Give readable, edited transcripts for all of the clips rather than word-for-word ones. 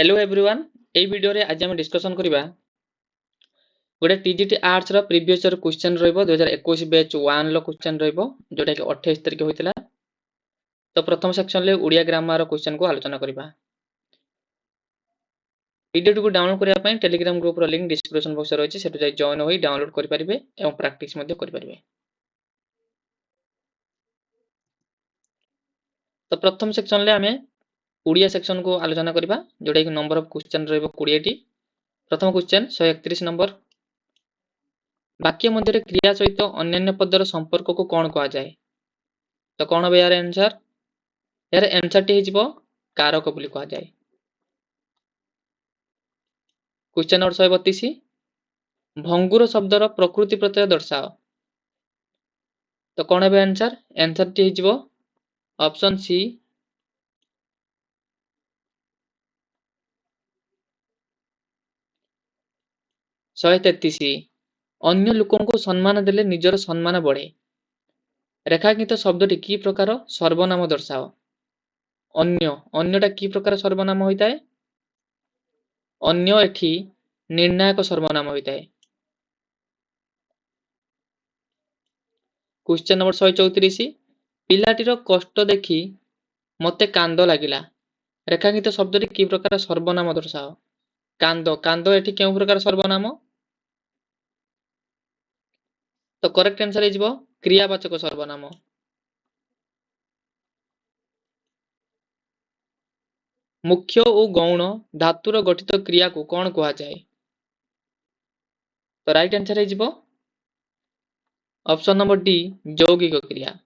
Hello everyone ए video रे आज हम डिस्कशन करिबा गोटे टीजीटी आर्ट्स रो प्रीवियस ईयर क्वेश्चन रहइबो 2021 बैच 1 लो क्वेश्चन रहइबो जोटा कि 28 तारिख होइतिला। तो प्रथम सेक्शन ले ओडिया ग्रामर रो क्वेश्चन को आलोचना करिबा। वीडियो को डाउनलोड करिया पई टेलीग्राम ग्रुप रो लिंक डिस्क्रिप्शन बॉक्स रे अछि, सेटु जाई जॉइन होई डाउनलोड करि परिबे एवं प्रैक्टिस मध्ये करि परिबे। तो प्रथम सेक्शन ले हमें ओडिया सेक्शन को आलोचना करिबा जोटा कि नंबर ऑफ क्वेश्चन रहइबो 20 टी। प्रथम क्वेश्चन 131 नंबर वाक्य मध्य क्रिया सहित अन्य पदर संपर्क को कौन कहा जाए? तो कौन हम यार आंसर? यार आंसर टी हिजबो कारक बोली कहा जाए। क्वेश्चन नंबर 132 भंगुर शब्दर प्रकृति प्रत्यय दर्शाओ। तो कौन है आंसर? आंसर टी हिजबो ऑप्शन सी 133 अन्य लोकों को सम्मान देले निजर सम्मान बढ़े। रेखांकित शब्दटी की प्रकार सर्वनाम दर्शाओ। अन्य अन्यटा की प्रकार सर्वनाम होता है? अन्य एठी निर्णायक सर्वनाम होता है। क्वेश्चन नंबर 134 पिलाटीर कष्ट देखी मते कांद लागिला। रेखांकित शब्दटी की प्रकार सर्वनाम दर्शाओ। कांद कांद एठी केउ प्रकार सर्वनाम? तो करेक्ट आंसर हिजबो क्रियावाचक सर्वनाम। मुख्य और गौण धातुर गठित क्रिया को कौन कहा जाए? तो राइट आंसर हिजबो ऑप्शन नंबर डी यौगिक क्रिया।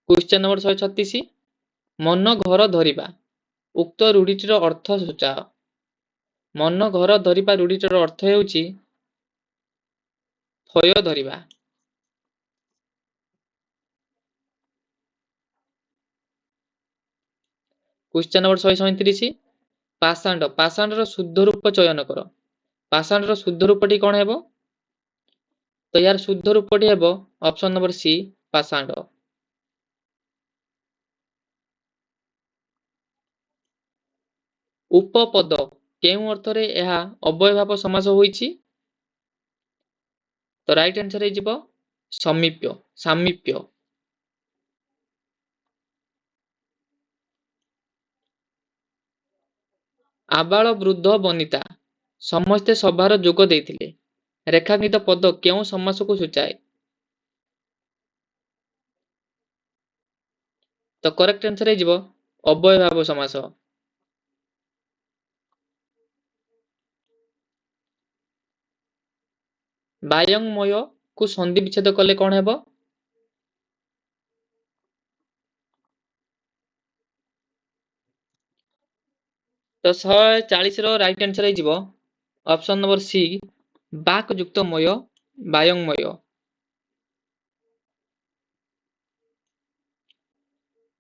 क्वेश्चन नंबर 136 मन घर धरिबा उक्त रूढ़िटीर अर्थ सूचाओ। मन घर धरिबा रूढ़िटीर अर्थ हेउची थय धरिबा। क्वेश्चन नंबर 137 पाषांड पाषांडर शुद्ध रूप चयन कर। पाषांडर शुद्ध रूपटी कौन हेबो? तो यार शुद्ध रूपटी हेबो ऑप्शन नंबर सी पाषांड। उपपद केउ अर्थरे यह अव्ययभाव समास होईची? तो राइट आंसर हिजबो समीप्य सामीप्य। आबाल वृद्ध बनिता समस्ते सभार जोग देइथिले। रेखांकित पद केउ समास को सूचाए? तो करेक्ट आंसर हिजबो अव्ययभाव समास। बायंगमय को संधि विच्छेद कले कौन हेबो? तो 140 रो राइट आंसर हिजबो ऑप्शन नंबर सी बाक युक्त मय बायंगमय।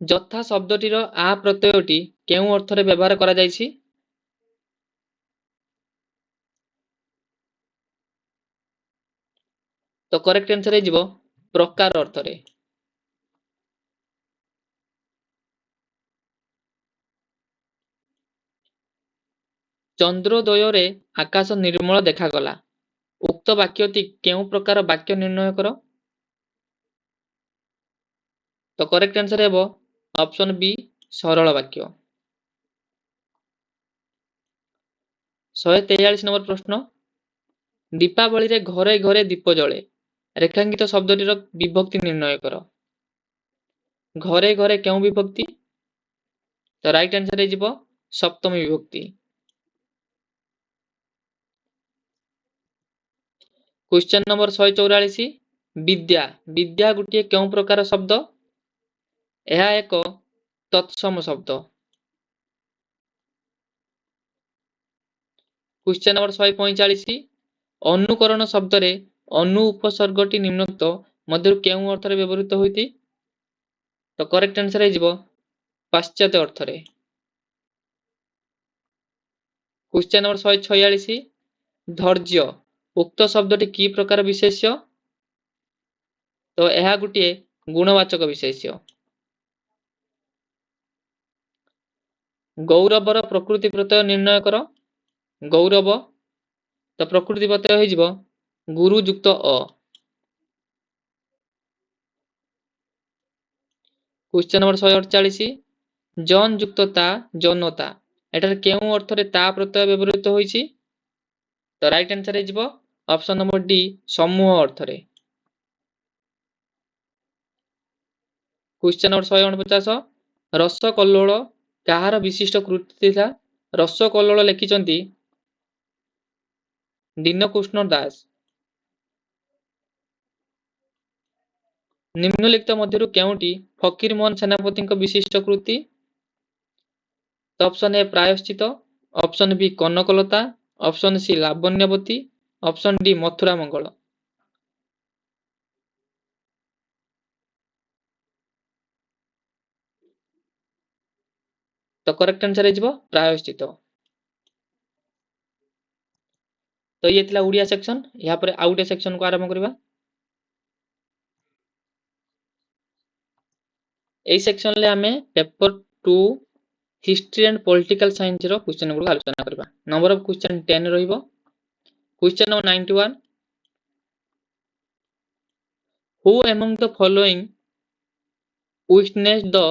ଯଥା ଶବ୍ଦଟିର ଆ ପ୍ରତ୍ୟୟଟି କେଉଁ ଅର୍ଥରେ ବ୍ୟବହାର କରାଯାଇଛି? ତ କରେକ୍ଟ ଆନ୍ସର ହେଇଯିବ ପ୍ରକାର ଅର୍ଥରେ। ଚନ୍ଦ୍ରୋଦୟରେ ଆକାଶ ନିର୍ମଳ ଦେଖାଗଲା। ଉକ୍ତ ବାକ୍ୟଟି କେଉଁ ପ୍ରକାର ବାକ୍ୟ ନିର୍ଣ୍ଣୟ କର? ତ କରେକ୍ଟ ଆନ୍ସର ହେବ ऑप्शन बी सरल वाक्य। 143 नंबर प्रश्न दीपावली रे घरे घरे दीप जले। रेखांकित शब्दटीर विभक्ति निर्णय कर। घरे घरे केउं विभक्ति? तो राइट आंसर है सप्तमी विभक्ति। क्वेश्चन नंबर 144 विद्या विद्या गोटे केउं प्रकार शब्द? यह एक तत्सम शब्द। क्वेश्चन नंबर 145 अनुकरण शब्द रे अनु उपसर्गटी निम्नोक्त मध्य केउं अर्थरे व्यवहृत होइति? तो करेक्ट आंसर है पाश्चात्य अर्थरे। क्वेश्चन नंबर 146 धैर्य उक्त शब्दटी की प्रकार विशेष्य? तो यह गोटे गुणवाचक विशेष्य। ଗୌରବର ପ୍ରକୃତି ପ୍ରତ୍ୟୟ ନିର୍ଣ୍ଣୟ କର। ଗୌରବ ତ ପ୍ରକୃତି ପ୍ରତ୍ୟୟ ହେଇଯିବ ଗୁରୁ ଯୁକ୍ତ ଅ। क्वेश्चन नंबर 148 जन युक्त ता जनता एटार केउ अर्थरे ता प्रत्यय व्यवहृत होईछि तो राइट आंसर हेजिबो ऑप्शन नंबर डी समूह अर्थरे। क्वेश्चन नंबर 149 रस कल्लोळ काहार विशिष्ट कृति थिला रस कल्लोळ लिखिचंती दीनकृष्ण दास। निम्नलिखित मध्यरु केउटी फकीर मोहन सेनापति विशिष्ट कृति तो option A Prayashchit option B Kanaklata option C Lavanyavati option D Mathura Mangal. तो करेक्ट आंसर हेजिबो प्रायश्चित। तो ये थिला उड़िया सेक्शन यहाँ पर आउटे सेक्शन को आरंभ करबा। ए सेक्शन ले हमें paper 2 history and political science रो क्वेश्चन गुलो आलोचना करबा। नंबर ऑफ क्वेश्चन 10 रहिबो। Question number 91 who among the following witnessed the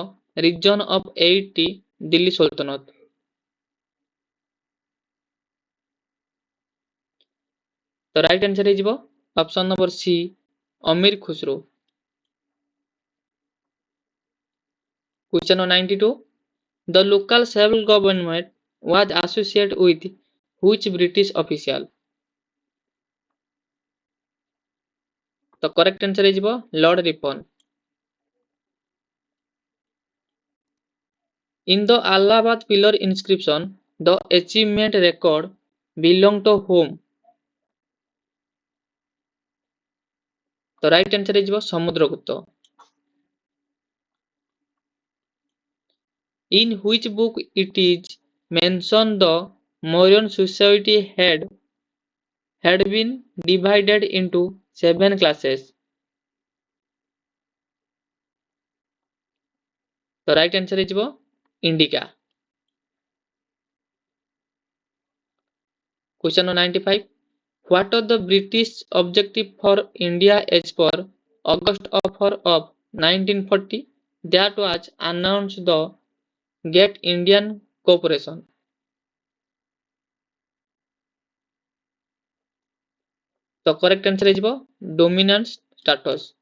region of 80 Delhi सल्तनत। तो राइट आंसर हेजिबो option number C Amir Khusro. Question number 92 the local central government was associated with which British official। तो correct answer हेजिबो Lord Ripon. In the Allahabad pillar inscription the achievement record belong to whom। तो right answer हेजिबो Samudragupta. In which book it is mentioned the Mauryan society had been divided into 7 classes। तो right answer हेजिबो Indica. Question number 95 What are the British objective for India as per August offer of 1940 that was announced the Great Indian Corporation। तो correct answer हेजिबो dominion status.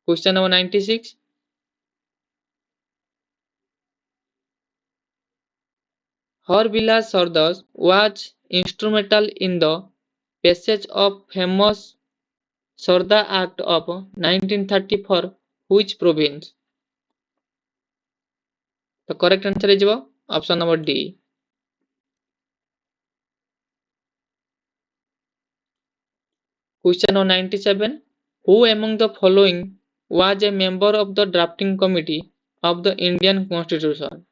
Question number 96 Harbilas Sardas was instrumental in the passage of famous Sarda Act of 1930 for which province। तो correct answer हेजिबो option number D. Question number 97 Who among the following was a member of the drafting committee of the Indian Constitution।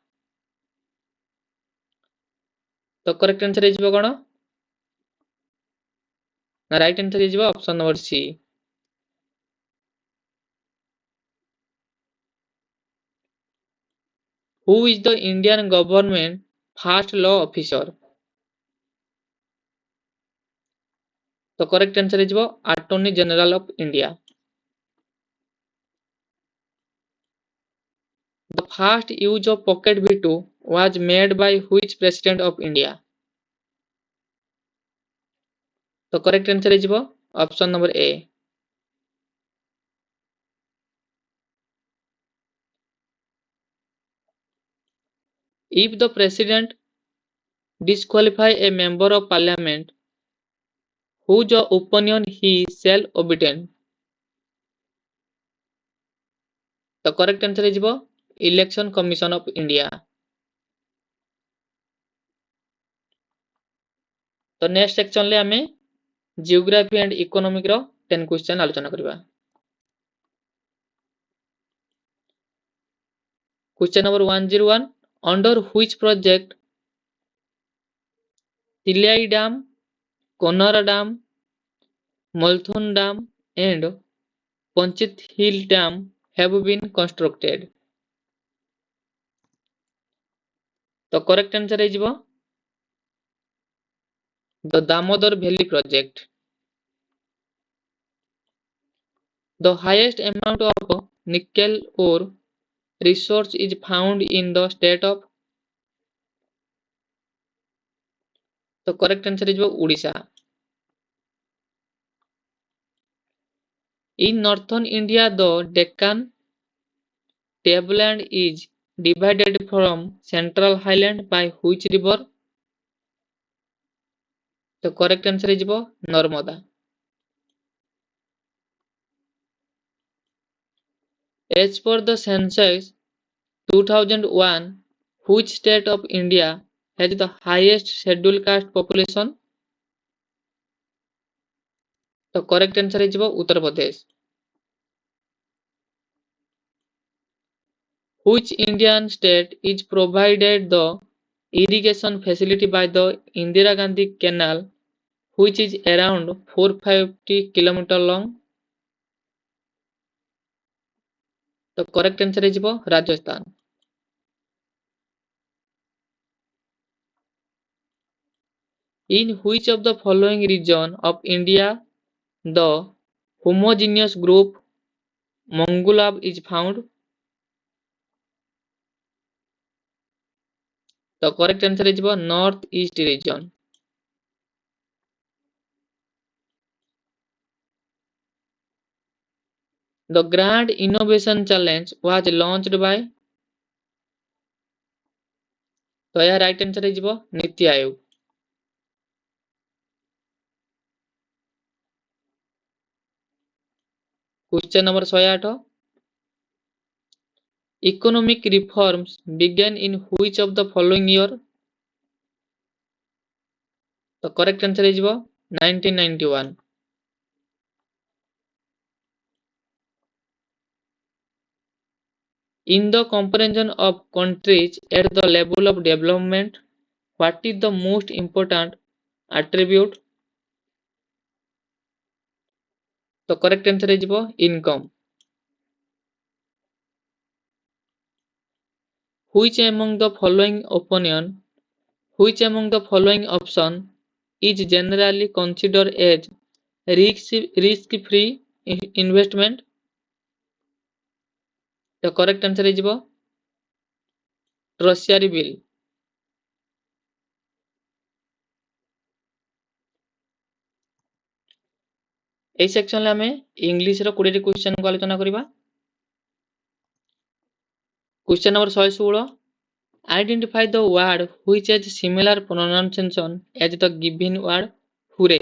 तो correct answer हेजिबो कोन ना right answer हेजिबो option number C. Who is the Indian government first law officer। तो correct answer हेजिबो attorney general of India. The first use of pocket veto was made by which president of India। तो correct answer हेजिबो option number A. If the president disqualify a member of parliament whose opinion he shall obtain। तो correct answer हेजिबो election commission of India. तो next section ले हमें geography and economic रो 10 question आलोचना करबा। Question number 101 under which project Tilaiya dam Konar dam Maithon dam and Panchet hill dam have been constructed। तो correct answer है the Damodar valley project. The highest amount of nickel ore resource is found in the state of। तो correct answer है Orissa. In northern India, the Deccan tableland is divided from central highland by which river? तो correct answer है Narmada. As per the census 2001, which state of India has the highest scheduled caste population? तो correct answer है Uttar Pradesh. Which Indian state is provided the irrigation facility by the Indira Gandhi Canal, which is around 450 km long? तो correct answer है Rajasthan. In which of the following region of India the homogeneous group Mongolab is found? तो correct answer है north east region. The Grand Innovation Challenge was launched by। तो यह right answer है NITI Aayog. Question number 108 Economic reforms began in which of the following year? तो correct answer है 1991। In the comparison of countries at the level of development, what is the most important attribute? तो correct answer है income. Which among the following option is generally considered as risk-free investment? तो correct answer है treasury bill. এই section ଆମେ English ର 20ଟି question କୁ ଆଲୋଚନା କରିବା। Question number 116 Identify the word which has similar pronunciation as the given word hure।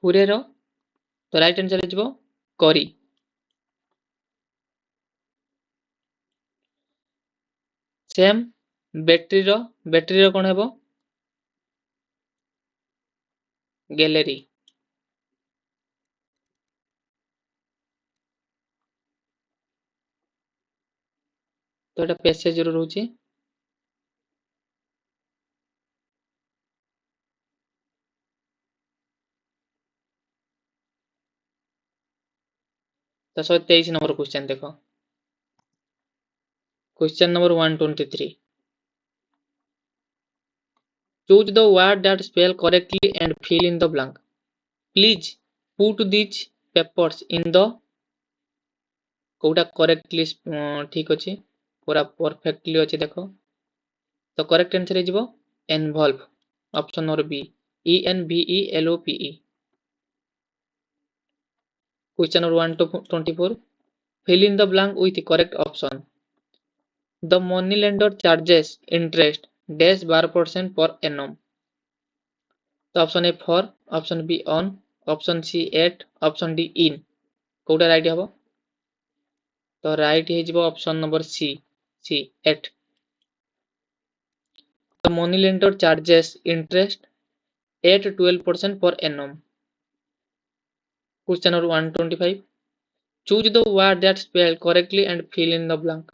hure ର ତ ରାଇट आंसर ହେଇଯିବ କରି। सेम बैटरी रो कौन हेबो गैलरी। तो एटा पैसेज रो रहउची। तो 123 नंबर क्वेश्चन देखो। Question number 123 Choose the word that spell correctly and fill in the blank. Please put these papers in the कोटा करेक्टली ठीक अछि पूरा परफेक्टली अछि देखो। तो करेक्ट आंसर है जीवो envelope option number B ENVELOPE। Question number 124 fill in the blank with correct option. The money lender charges interest dash 12% per annum. तो ऑप्शन ए 4 ऑप्शन बी ऑन ऑप्शन सी 8 ऑप्शन डी इन कोटा right हबो। तो right हे जिवो option number C 8। The money lender charges interest at 12% per annum. Question number 125 choose the word that spell correctly and fill in the blank.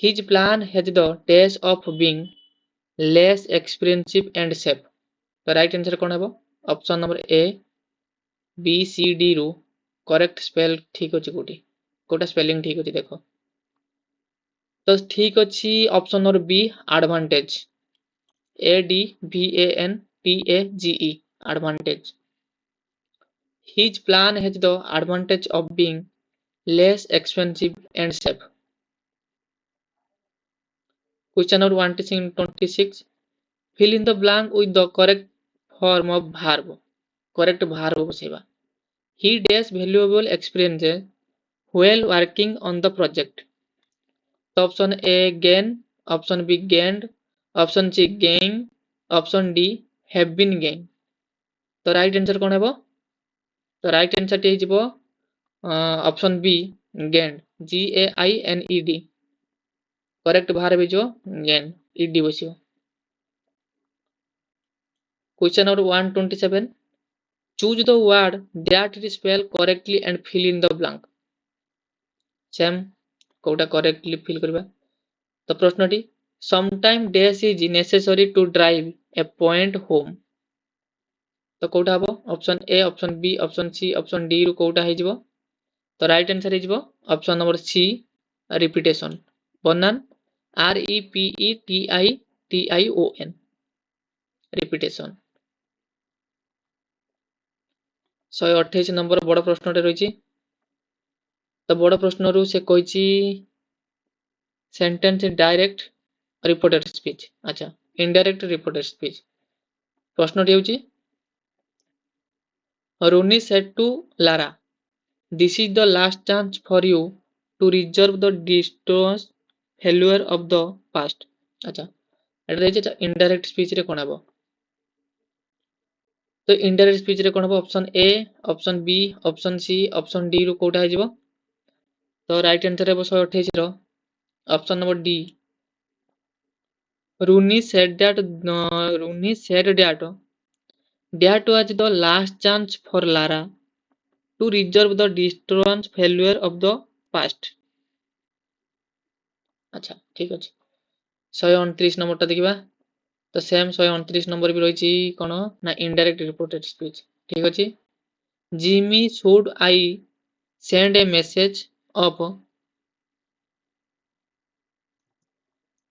His plan has the taste of being less expensive and safe. तो right answer कौन है option number A B C D रु correct spell ठीक अछि कोटी Kota spelling ठीक अछि देखो। तो ठीक अच्छी option number B advantage ADVANTAGE advantage. His plan has the advantage of being less expensive and safe. Question number 126. Fill in the blank with the correct form of verb. Correct verb बसेबा. He dash valuable experiences while working on the project. तो option A gain, option B gained, option C gain, option D have been gained. तो right answer कौन है? तो right answer टी हो option B gained, GAINED. Correct भार भी जो gained ed बसियो. Question number 127. Choose the word that is spelled correctly and fill in the blank. Same कोटा करेक्टली फिल करबा. तो प्रश्नटी sometime dash is necessary to drive a point home. तो कोटा हबो option A, option B, option C, option D रु कोटा हे जिवो. तो राइट आंसर हे जिवो ऑप्शन नंबर सी रिपीटेशन. बनान REPETITION रिपीटेशन. 128 नंबर बड़ प्रश्नटे रही. तो बड़ प्रश्न रु से कही सेंटेंस डायरेक्ट रिपोर्टेड स्पीच. अच्छा इनडायरेक्ट रिपोर्टेड स्पीच. प्रश्नटी होची Rooney said to Lara, this is the last chance for you to reserve the distress failure of the past. अच्छा एटा रही इनडायरेक्ट स्पीच रे कोन हबो. तो इनडायरेक्ट स्पीच रे कोन हबो option A, option B, option C, option D रु कोटा हे जिवो. तो राइट आंसर है 128 रो option number D. Rooney said that was the last chance for Lara to reserve the distress failure of the past. अच्छा ठीक अच्छे. 129 नंबर टा देखा. तो सेम 129 नंबर भी रही कौन ना इनडायरेक्ट रिपोर्टेड स्पीच. ठीक अच्छे. Jimmy should I send a message of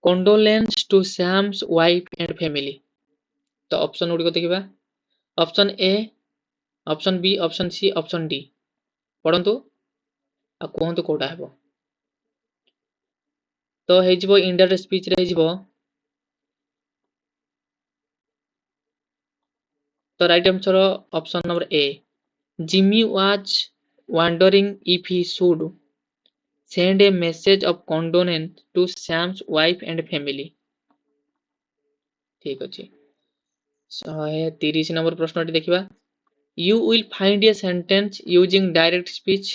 condolence to Sam's wife and family. तो ऑप्शन गुड़िक देखा. Option A, option B, option C, option D. पढ़ंतु आ कहतु कोटा हेबो. तो हेजिबो इनडायरेक्ट स्पीच रे हेजिबो. तो right answer option number A. Jimmy was wondering if he should send a message of condolence to Sam's wife and family. ठीक अच्छे. 130 नंबर प्रश्नटी देखा. You will find a sentence using direct speech.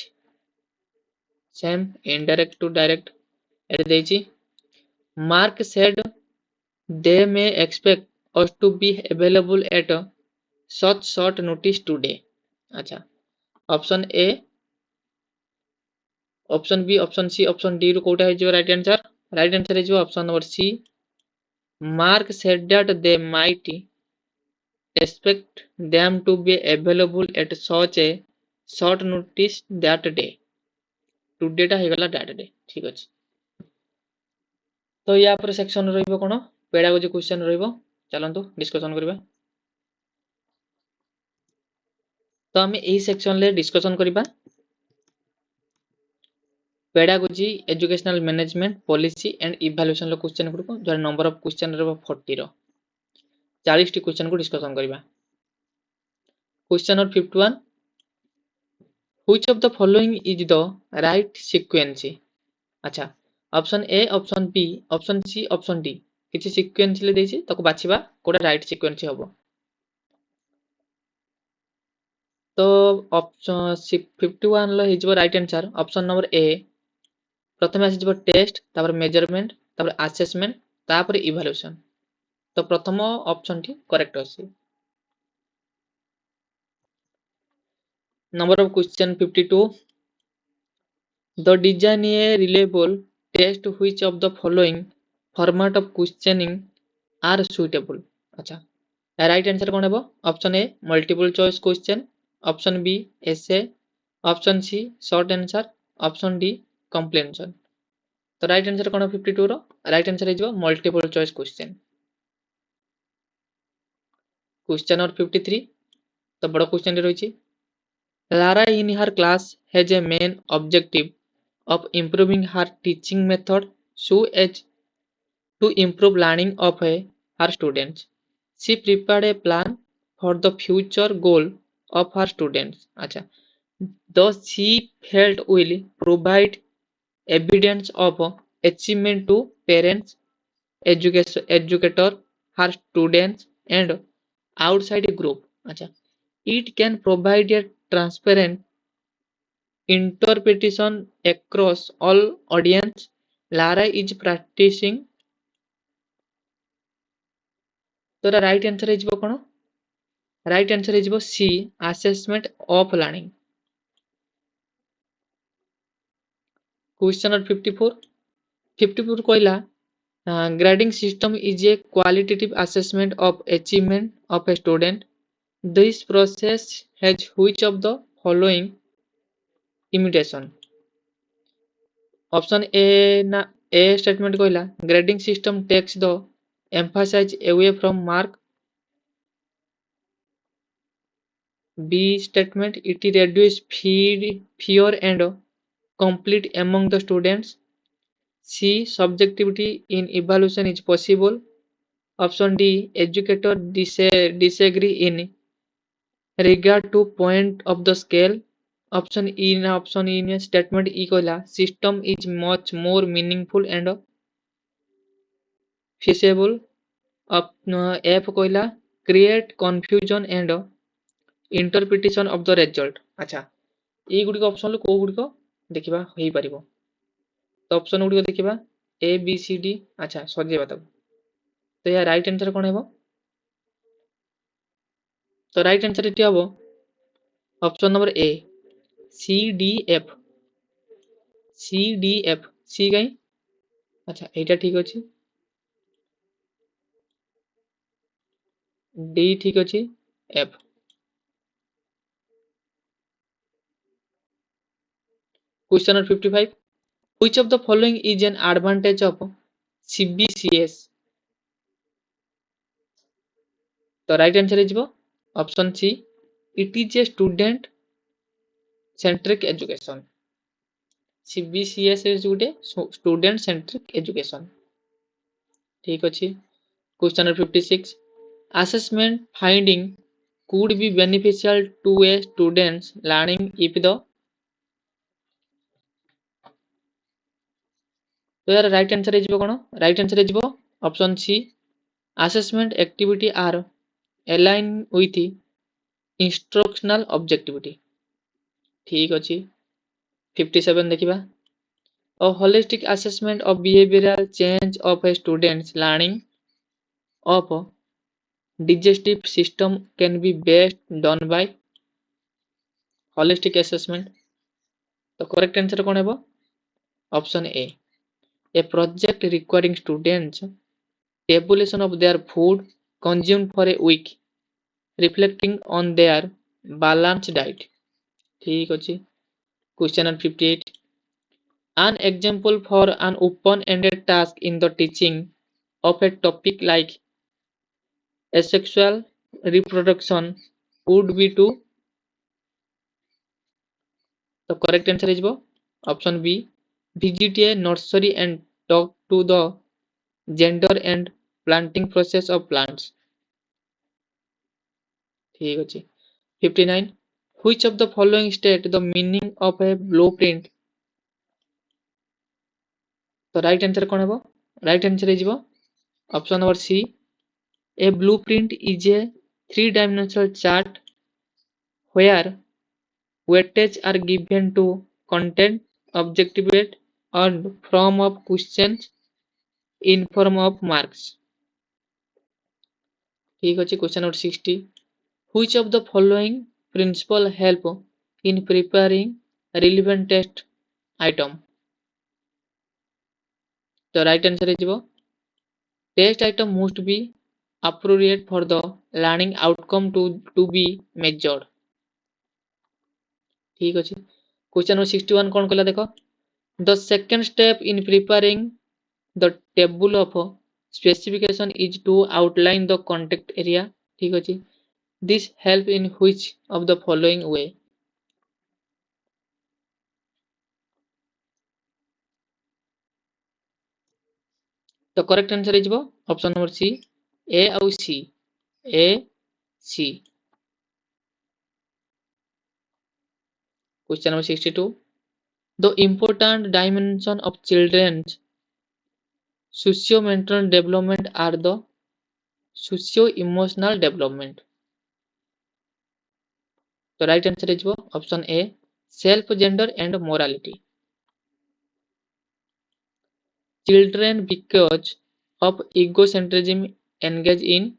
Same indirect to direct. एटा देछि. Mark said they may expect us to be available at such short notice today. अच्छा option A, option B, option C, option D रु कोटा हे जो right answer. Right answer हे जो option number C. Mark said that they might expect them to be available at such a short notice that day. Today टा हेगला that day. ठीक अछि. तो या पर सेक्शन रहिबो कोन पेडागोजी क्वेश्चन रहिबो. चलंतु डिस्कशन करबा. तो आम यही सेक्शन ले डिस्कशन करबा pedagogy educational management policy and evaluation लो क्वेश्चन गुडको जो नंबर ऑफ क्वेश्चन रहबो 40 रो 40 टी क्वेश्चन को डिस्कशन करबा. Question number 51. Which of the following is the right sequence. अच्छा option A, option B, option C, option D किछि सीक्वेंस ले देछि ताको बाछिबा कोडा राइट सीक्वेंस हबो. तो ऑप्शन 51 लो हिजबो right answer option number A. प्रथम आसी जबो टेस्ट तापर मेजरमेंट तापर असेसमेंट तापर इवैल्यूएशन. तो प्रथम ऑप्शन टी करेक्ट अछि. Number of question 52. The design a reliable test which of the following format of questioning are suitable. अच्छा राइट आंसर कौन है? Option A multiple choice question, option B essay, option C short answer, option D comprehension. तो right answer कौन 52 रो right answer है multiple choice question. Question number 53 तो बड़ question रही Lara in her class has a main objective of improving her teaching method so as to improve learning of her students. She prepared a plan for the future goal of her students. अच्छा, thus she felt will provide evidence of achievement to parents, educator, her students, and outside group. अच्छा, it can provide a transparent interpretation across all audience. Lara is practicing तो right answer है कौन right answer है C assessment of learning. Question number 54 कहला grading system is a qualitative assessment of achievement of a student. This process has which of the following imitation. Option A statement कहला grading system takes the emphasize away from mark. B statement it reduces fear and complete among the students. C subjectivity in evaluation is possible. Option D educator disagree in regard to point of the scale. Option in statement E कहला system is much more meaningful and feasible. F कहला create confusion and interpretation of the result. अच्छा ये गुड़िक option को गुड़िक देखा हो पार तो option गुड़िक देखा ए बी सी डी। अच्छा सजेवा तब तो यार राइट आंसर कौन है तो राइट आंसर ये हम option number A C D F C कहीं। अच्छा यहाँ ठीक अच्छे डी ठीक अच्छे F. Question number 55 which of the following is an advantage of CBCS। तो राइट आंसर है option see it is a student centric education. CBCS is गोटे स्टूडेंट सेंट्रिक एजुकेशन। ठीक अच्छे question number 56 assessment finding could be beneficial to a student's learning if the तो यार right answer है कौन right answer है option C assessment activity are align with instructional objectivity. ठीक अच्छे 57 देखा a holistic assessment of behavioural change of a students learning of digestive system can be best done by holistic assessment। तो correct answer कौन है option A project requiring students tabulation of their food consumed for a week reflecting on their balanced diet। ठीक अच्छे question number 58 an example for an open ended task in the teaching of a topic like asexual reproduction would be to the correct answer is option B visit a nursery and talk to the gender and planting process of plants। ठीक अच्छे 59 which of the following state the meaning of a blueprint। तो right answer कौन है right answer है option number C A blueprint is a three-dimensional chart where weightage are given to content, objectivate, and form of questions in form of marks। ठीक अच्छे question number 60 which of the following principle help in preparing relevant test item। तो right answer है test item must be appropriate for the learning outcome to be measured। ठीक अच्छे question number 61 कौन कहला देख The second step in preparing the table of specification is to outline the contact area. ठीक ଅଛି. This help in which of the following way? The correct answer is option number C. A ଆଉ C. A, C. Question number 62. The important dimension of children's socio-mental development are the socio-emotional development. The right answer is option A. Self, gender and morality. Children because of egocentrism engage in.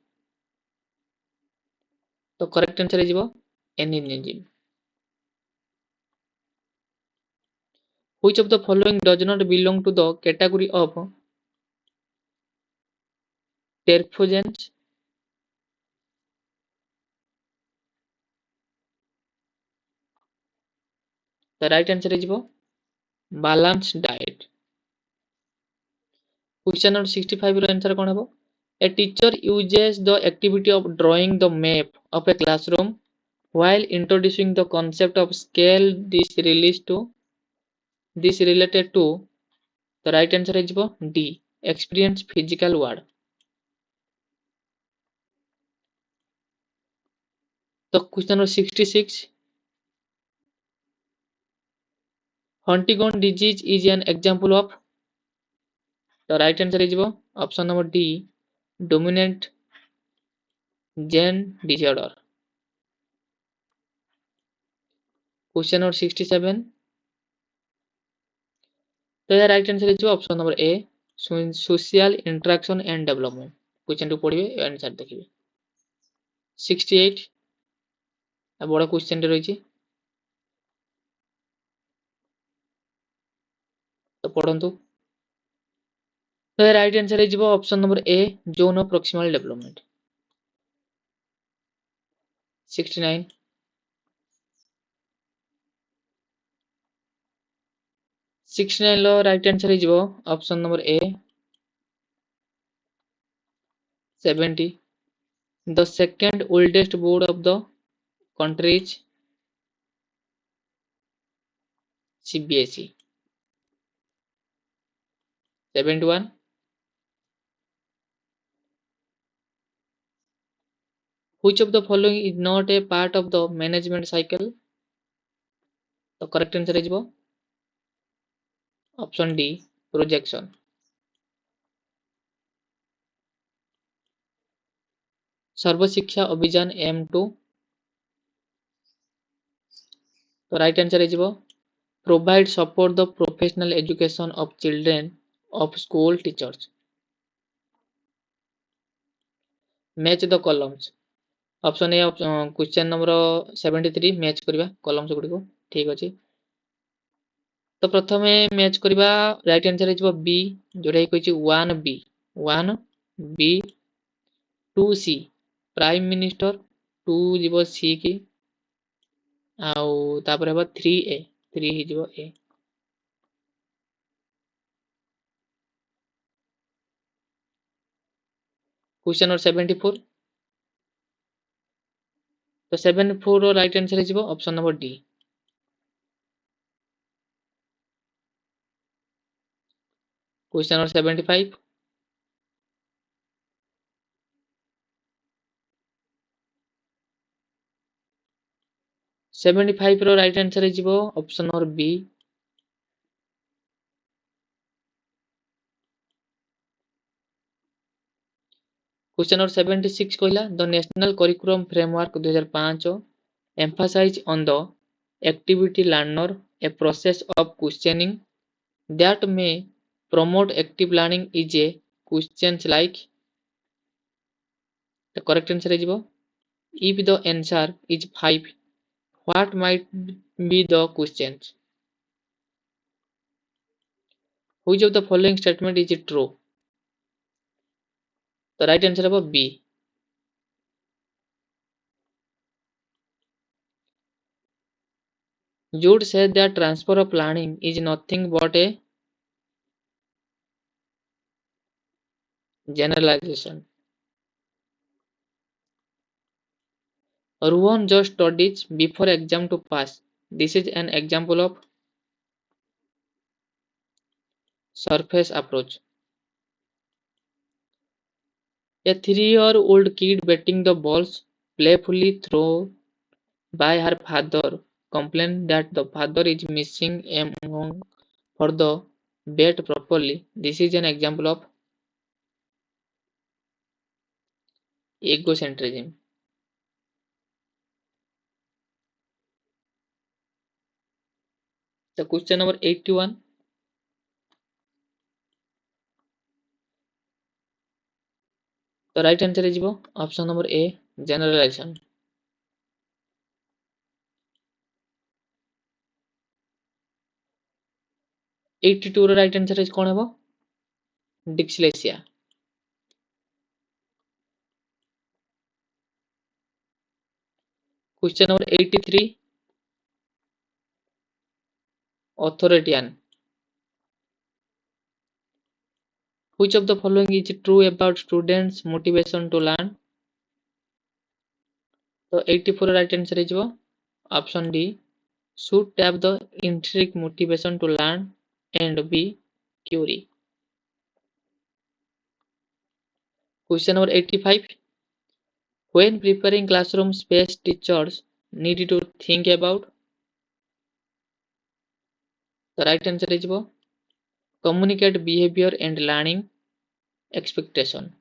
The correct answer is aninism. Which of the following does not belong to the category of terphogens? The right answer is balanced diet. Question number 65 ର answer कौन है? A teacher uses the activity of drawing the map of a classroom while introducing the concept of scale. This related to. The right answer is D. Experience physical world. The question number 66. Huntington disease is an example of. The right answer is option number D. Dominant gene disorder. Question number 67. तो यार right answer है option number A social interaction and development. Question टू पढ़िए answer देखिए. 68 बड़ question रही तो पढ़ंतु. तो राइट आंसर है option number A zone proximal development. 69 69 लो राइट आंसर है option number A 70. The second oldest board of the country is CBSE. 71. Which of the following is not a part of the management cycle? The correct answer is option D. Projection. सर्व शिक्षा अभियान M to. तो right answer is provide support the professional education of children of school teachers. Match the columns. Option A question number 73 match करबा columns गुडी को. ठीक अछि. तो प्रथमे match करबा राइट आंसर इज बी जोडा कहछि 1 बी 2 सी प्राइम मिनिस्टर 2 जीव सी की आउ तापर हेबा 3 ही जीव ए. Question number 74. तो 74 रो राइट आंसर है option number D. Question number 75. Seventy five रो राइट आंसर है option number B. Question number 76 कहला the national curriculum framework 2005 emphasize on the activity learner a process of questioning that may promote active learning is a questions like. The correct answer is if the answer is 5 what might be the questions? Which of the following statement is true? The right answer is B. Jude said that transfer of learning is nothing but a generalization. Rohan just studies before exam to pass. This is an example of surface approach. A 3-year-old kid betting the balls playfully thrown by her father complained that the father is missing among for the bet properly. This is an example of egocentrism. The question number 81. The right answer is option number A, generalization. 82 ର right answer is କଣ ହେବ? Dyslexia. Question number 83. Authoritarian. Which of the following is true about students' motivation to learn? So 84 right answer is option D. Should have the intrinsic motivation to learn and be curious. Question number 85. When preparing classroom space, teachers need to think about. The right answer is communicate behavior and learning expectation.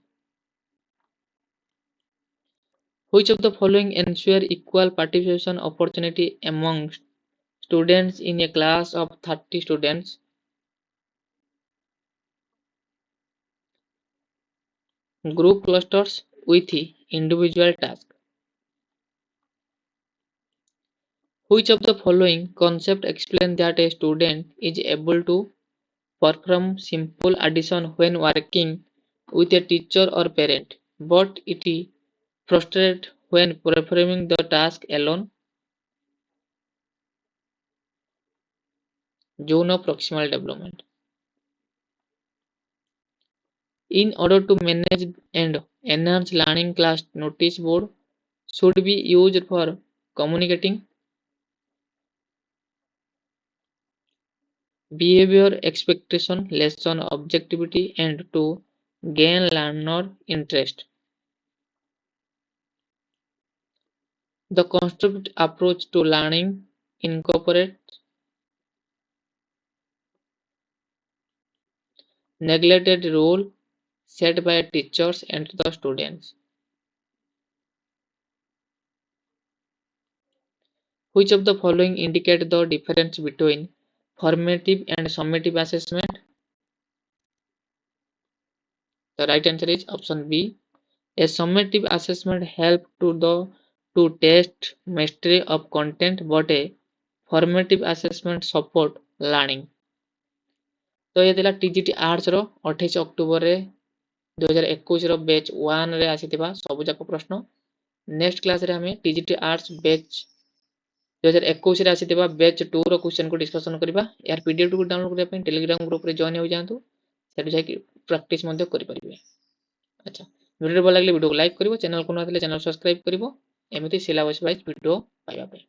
Which of the following ensure equal participation opportunity among students in a class of 30 students? Group clusters with individual tasks. Which of the following concept explain that a student is able to perform simple addition when working with a teacher or parent, but it is frustrated when performing the task alone? Zone of proximal development. In order to manage and enhance learning, class notice board should be used for communicating behavior, expectation, lesson objectivity, and to gain learner interest. The construct approach to learning incorporates neglected role set by teachers and the students. Which of the following indicate the difference between formative and summative assessment? The right answer is option B. A summative assessment helps to test mastery of content, but a formative assessment support learning. तो ये थिला TGT arts रो 28 October रे 2021 रो batch 1 रे आसीथिबा सब जाक प्रश्न. Next class रे हमें टीजीटी आर्ट्स बैच 2021 रे आसीथिबा बैच 2 रो क्वेश्चन को डिस्कशन करबा. यार पीडीएफ को डाउनलोड करबा ପାଇଁ टेलीग्राम ग्रुप रे जॉइन हो जांतु. सेठु जाई प्रैक्टिस मध्ये करि परिबे. अच्छा, वीडियो भल लागले वीडियो को लाइक करिवो, चैनल को न आथिले चैनल सब्सक्राइब करिवो. एमिति सिलेबस वाइज वीडियो पाइबा ପାଇଁ.